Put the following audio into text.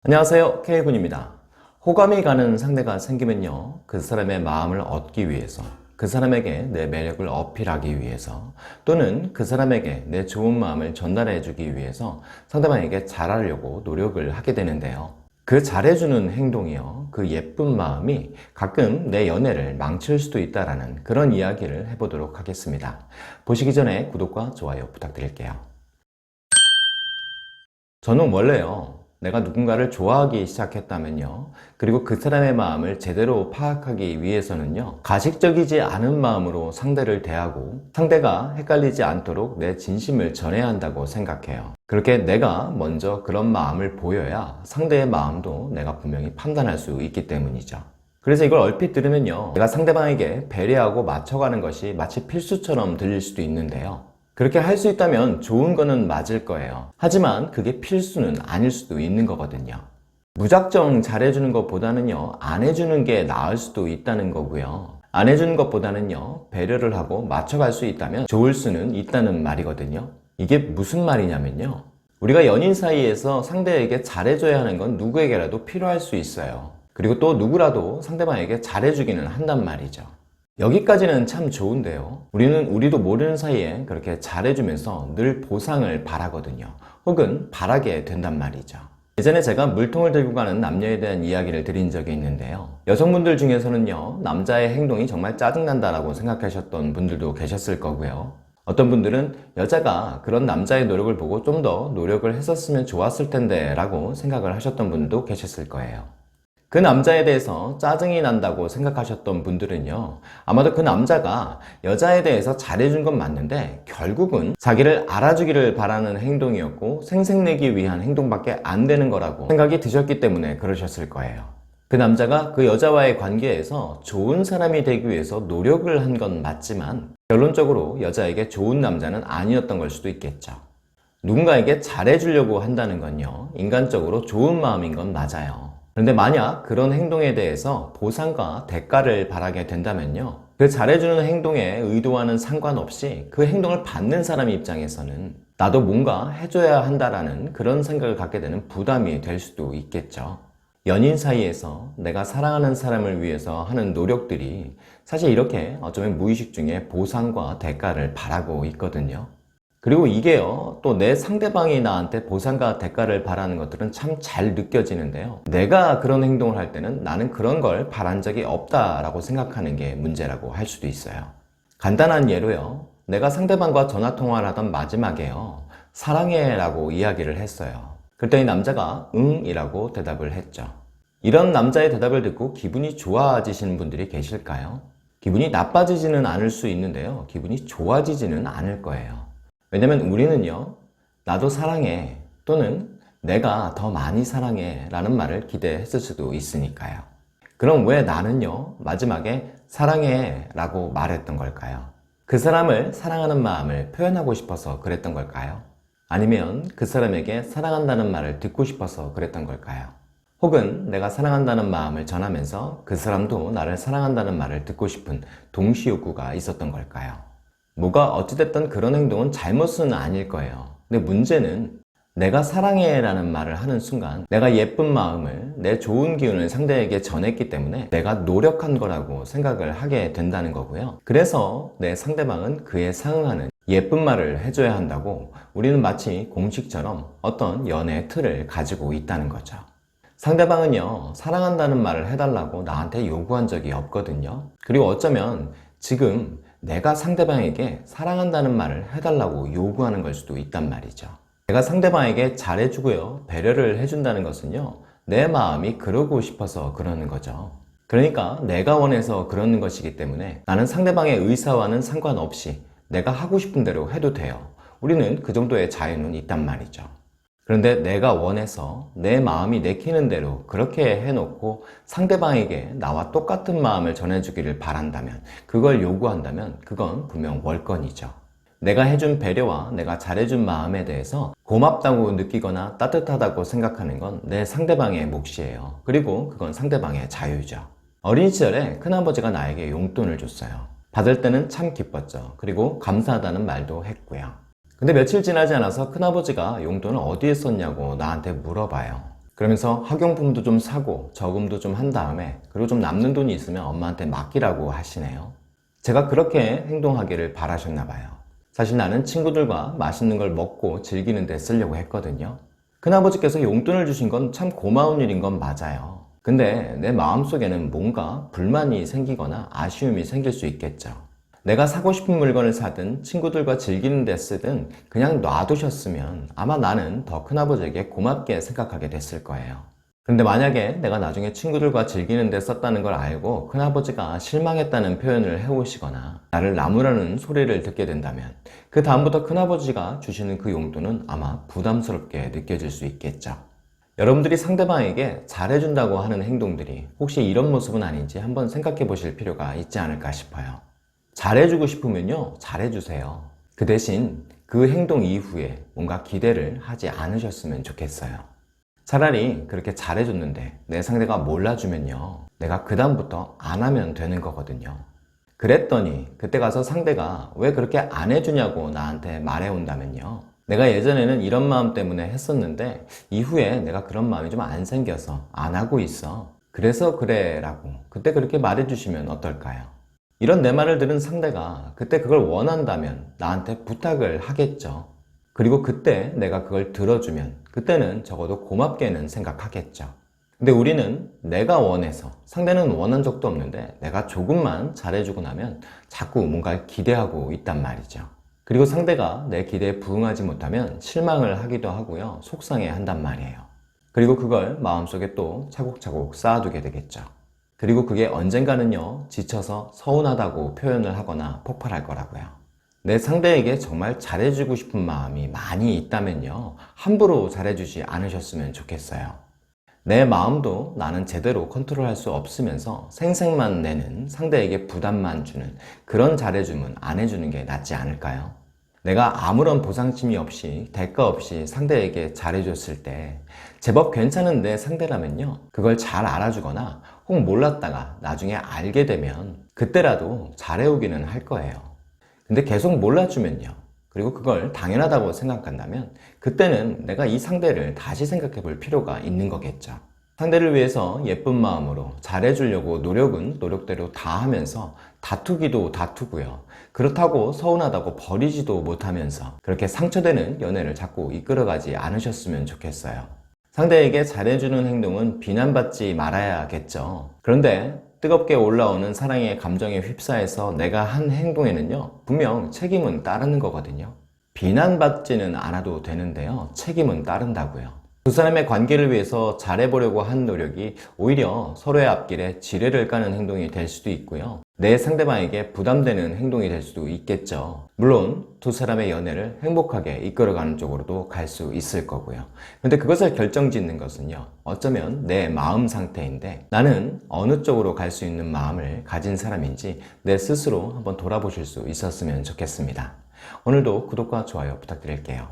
안녕하세요, K군입니다. 호감이 가는 상대가 생기면요, 그 사람의 마음을 얻기 위해서, 그 사람에게 내 매력을 어필하기 위해서, 또는 그 사람에게 내 좋은 마음을 전달해 주기 위해서 상대방에게 잘하려고 노력을 하게 되는데요. 그 잘해주는 행동이요, 그 예쁜 마음이 가끔 내 연애를 망칠 수도 있다라는 그런 이야기를 해보도록 하겠습니다. 보시기 전에 구독과 좋아요 부탁드릴게요. 저는 원래요, 내가 누군가를 좋아하기 시작했다면요, 그리고 그 사람의 마음을 제대로 파악하기 위해서는요, 가식적이지 않은 마음으로 상대를 대하고 상대가 헷갈리지 않도록 내 진심을 전해야 한다고 생각해요. 그렇게 내가 먼저 그런 마음을 보여야 상대의 마음도 내가 분명히 판단할 수 있기 때문이죠. 그래서 이걸 얼핏 들으면요, 내가 상대방에게 배려하고 맞춰가는 것이 마치 필수처럼 들릴 수도 있는데요, 그렇게 할 수 있다면 좋은 거는 맞을 거예요. 하지만 그게 필수는 아닐 수도 있는 거거든요. 무작정 잘해주는 것보다는요, 안 해주는 게 나을 수도 있다는 거고요. 안 해주는 것보다는요, 배려를 하고 맞춰갈 수 있다면 좋을 수는 있다는 말이거든요. 이게 무슨 말이냐면요, 우리가 연인 사이에서 상대에게 잘해줘야 하는 건 누구에게라도 필요할 수 있어요. 그리고 또 누구라도 상대방에게 잘해주기는 한단 말이죠. 여기까지는 참 좋은데요, 우리도 모르는 사이에 그렇게 잘해주면서 늘 보상을 바라거든요. 혹은 바라게 된단 말이죠. 예전에 제가 물통을 들고 가는 남녀에 대한 이야기를 드린 적이 있는데요, 여성분들 중에서는요, 남자의 행동이 정말 짜증난다라고 생각하셨던 분들도 계셨을 거고요, 어떤 분들은 여자가 그런 남자의 노력을 보고 좀 더 노력을 했었으면 좋았을 텐데 라고 생각을 하셨던 분도 계셨을 거예요. 그 남자에 대해서 짜증이 난다고 생각하셨던 분들은요, 아마도 그 남자가 여자에 대해서 잘해준 건 맞는데 결국은 자기를 알아주기를 바라는 행동이었고 생색내기 위한 행동밖에 안 되는 거라고 생각이 드셨기 때문에 그러셨을 거예요. 그 남자가 그 여자와의 관계에서 좋은 사람이 되기 위해서 노력을 한 건 맞지만 결론적으로 여자에게 좋은 남자는 아니었던 걸 수도 있겠죠. 누군가에게 잘해주려고 한다는 건요, 인간적으로 좋은 마음인 건 맞아요. 그런데 만약 그런 행동에 대해서 보상과 대가를 바라게 된다면요, 그 잘해주는 행동에 의도와는 상관없이 그 행동을 받는 사람 입장에서는 나도 뭔가 해줘야 한다라는 그런 생각을 갖게 되는 부담이 될 수도 있겠죠. 연인 사이에서 내가 사랑하는 사람을 위해서 하는 노력들이 사실 이렇게 어쩌면 무의식 중에 보상과 대가를 바라고 있거든요. 그리고 이게요, 또 내 상대방이 나한테 보상과 대가를 바라는 것들은 참 잘 느껴지는데요, 내가 그런 행동을 할 때는 나는 그런 걸 바란 적이 없다라고 생각하는 게 문제라고 할 수도 있어요. 간단한 예로요, 내가 상대방과 전화통화를 하던 마지막에요, 사랑해 라고 이야기를 했어요. 그랬더니 남자가 응 이라고 대답을 했죠. 이런 남자의 대답을 듣고 기분이 좋아지시는 분들이 계실까요? 기분이 나빠지지는 않을 수 있는데요, 기분이 좋아지지는 않을 거예요. 왜냐면 우리는요, 나도 사랑해 또는 내가 더 많이 사랑해 라는 말을 기대했을 수도 있으니까요. 그럼 왜 나는요, 마지막에 사랑해 라고 말했던 걸까요? 그 사람을 사랑하는 마음을 표현하고 싶어서 그랬던 걸까요? 아니면 그 사람에게 사랑한다는 말을 듣고 싶어서 그랬던 걸까요? 혹은 내가 사랑한다는 마음을 전하면서 그 사람도 나를 사랑한다는 말을 듣고 싶은 동시욕구가 있었던 걸까요? 뭐가 어찌됐든 그런 행동은 잘못은 아닐 거예요. 근데 문제는 내가 사랑해 라는 말을 하는 순간 내가 예쁜 마음을, 내 좋은 기운을 상대에게 전했기 때문에 내가 노력한 거라고 생각을 하게 된다는 거고요. 그래서 내 상대방은 그에 상응하는 예쁜 말을 해줘야 한다고 우리는 마치 공식처럼 어떤 연애 틀을 가지고 있다는 거죠. 상대방은요, 사랑한다는 말을 해달라고 나한테 요구한 적이 없거든요. 그리고 어쩌면 지금 내가 상대방에게 사랑한다는 말을 해달라고 요구하는 걸 수도 있단 말이죠. 내가 상대방에게 잘해주고요, 배려를 해준다는 것은요, 내 마음이 그러고 싶어서 그러는 거죠. 그러니까 내가 원해서 그러는 것이기 때문에 나는 상대방의 의사와는 상관없이 내가 하고 싶은 대로 해도 돼요. 우리는 그 정도의 자유는 있단 말이죠. 그런데 내가 원해서 내 마음이 내키는 대로 그렇게 해놓고 상대방에게 나와 똑같은 마음을 전해주기를 바란다면, 그걸 요구한다면 그건 분명 월권이죠. 내가 해준 배려와 내가 잘해준 마음에 대해서 고맙다고 느끼거나 따뜻하다고 생각하는 건 내 상대방의 몫이에요. 그리고 그건 상대방의 자유죠. 어린 시절에 큰아버지가 나에게 용돈을 줬어요. 받을 때는 참 기뻤죠. 그리고 감사하다는 말도 했고요. 근데 며칠 지나지 않아서 큰아버지가 용돈을 어디에 썼냐고 나한테 물어봐요. 그러면서 학용품도 좀 사고 저금도 좀 한 다음에 그리고 좀 남는 돈이 있으면 엄마한테 맡기라고 하시네요. 제가 그렇게 행동하기를 바라셨나 봐요. 사실 나는 친구들과 맛있는 걸 먹고 즐기는 데 쓰려고 했거든요. 큰아버지께서 용돈을 주신 건 참 고마운 일인 건 맞아요. 근데 내 마음속에는 뭔가 불만이 생기거나 아쉬움이 생길 수 있겠죠. 내가 사고 싶은 물건을 사든 친구들과 즐기는 데 쓰든 그냥 놔두셨으면 아마 나는 더 큰아버지에게 고맙게 생각하게 됐을 거예요. 그런데 만약에 내가 나중에 친구들과 즐기는 데 썼다는 걸 알고 큰아버지가 실망했다는 표현을 해오시거나 나를 나무라는 소리를 듣게 된다면 그 다음부터 큰아버지가 주시는 그 용돈은 아마 부담스럽게 느껴질 수 있겠죠. 여러분들이 상대방에게 잘해준다고 하는 행동들이 혹시 이런 모습은 아닌지 한번 생각해 보실 필요가 있지 않을까 싶어요. 잘해주고 싶으면요, 잘해주세요. 그 대신 그 행동 이후에 뭔가 기대를 하지 않으셨으면 좋겠어요. 차라리 그렇게 잘해줬는데 내 상대가 몰라주면요, 내가 그 다음부터 안 하면 되는 거거든요. 그랬더니 그때 가서 상대가 왜 그렇게 안 해주냐고 나한테 말해온다면요, 내가 예전에는 이런 마음 때문에 했었는데 이후에 내가 그런 마음이 좀 안 생겨서 안 하고 있어. 그래서 그래 라고 그때 그렇게 말해주시면 어떨까요? 이런 내 말을 들은 상대가 그때 그걸 원한다면 나한테 부탁을 하겠죠. 그리고 그때 내가 그걸 들어주면 그때는 적어도 고맙게는 생각하겠죠. 근데 우리는 내가 원해서 상대는 원한 적도 없는데 내가 조금만 잘해주고 나면 자꾸 뭔가를 기대하고 있단 말이죠. 그리고 상대가 내 기대에 부응하지 못하면 실망을 하기도 하고요, 속상해 한단 말이에요. 그리고 그걸 마음속에 또 차곡차곡 쌓아두게 되겠죠. 그리고 그게 언젠가는요, 지쳐서 서운하다고 표현을 하거나 폭발할 거라고요. 내 상대에게 정말 잘해주고 싶은 마음이 많이 있다면요, 함부로 잘해주지 않으셨으면 좋겠어요. 내 마음도 나는 제대로 컨트롤할 수 없으면서 생색만 내는, 상대에게 부담만 주는 그런 잘해줌은 안 해주는 게 낫지 않을까요? 내가 아무런 보상심이 없이 대가 없이 상대에게 잘해줬을 때 제법 괜찮은 내 상대라면요, 그걸 잘 알아주거나 혹 몰랐다가 나중에 알게 되면 그때라도 잘해오기는 할 거예요. 근데 계속 몰라주면요, 그리고 그걸 당연하다고 생각한다면 그때는 내가 이 상대를 다시 생각해 볼 필요가 있는 거겠죠. 상대를 위해서 예쁜 마음으로 잘해주려고 노력은 노력대로 다 하면서 다투기도 다투고요, 그렇다고 서운하다고 버리지도 못하면서 그렇게 상처되는 연애를 자꾸 이끌어가지 않으셨으면 좋겠어요. 상대에게 잘해주는 행동은 비난받지 말아야겠죠. 그런데 뜨겁게 올라오는 사랑의 감정에 휩싸여서 내가 한 행동에는요, 분명 책임은 따르는 거거든요. 비난받지는 않아도 되는데요, 책임은 따른다고요. 두 사람의 관계를 위해서 잘해보려고 한 노력이 오히려 서로의 앞길에 지뢰를 까는 행동이 될 수도 있고요, 내 상대방에게 부담되는 행동이 될 수도 있겠죠. 물론 두 사람의 연애를 행복하게 이끌어가는 쪽으로도 갈 수 있을 거고요. 근데 그것을 결정짓는 것은요, 어쩌면 내 마음 상태인데 나는 어느 쪽으로 갈 수 있는 마음을 가진 사람인지 내 스스로 한번 돌아보실 수 있었으면 좋겠습니다. 오늘도 구독과 좋아요 부탁드릴게요.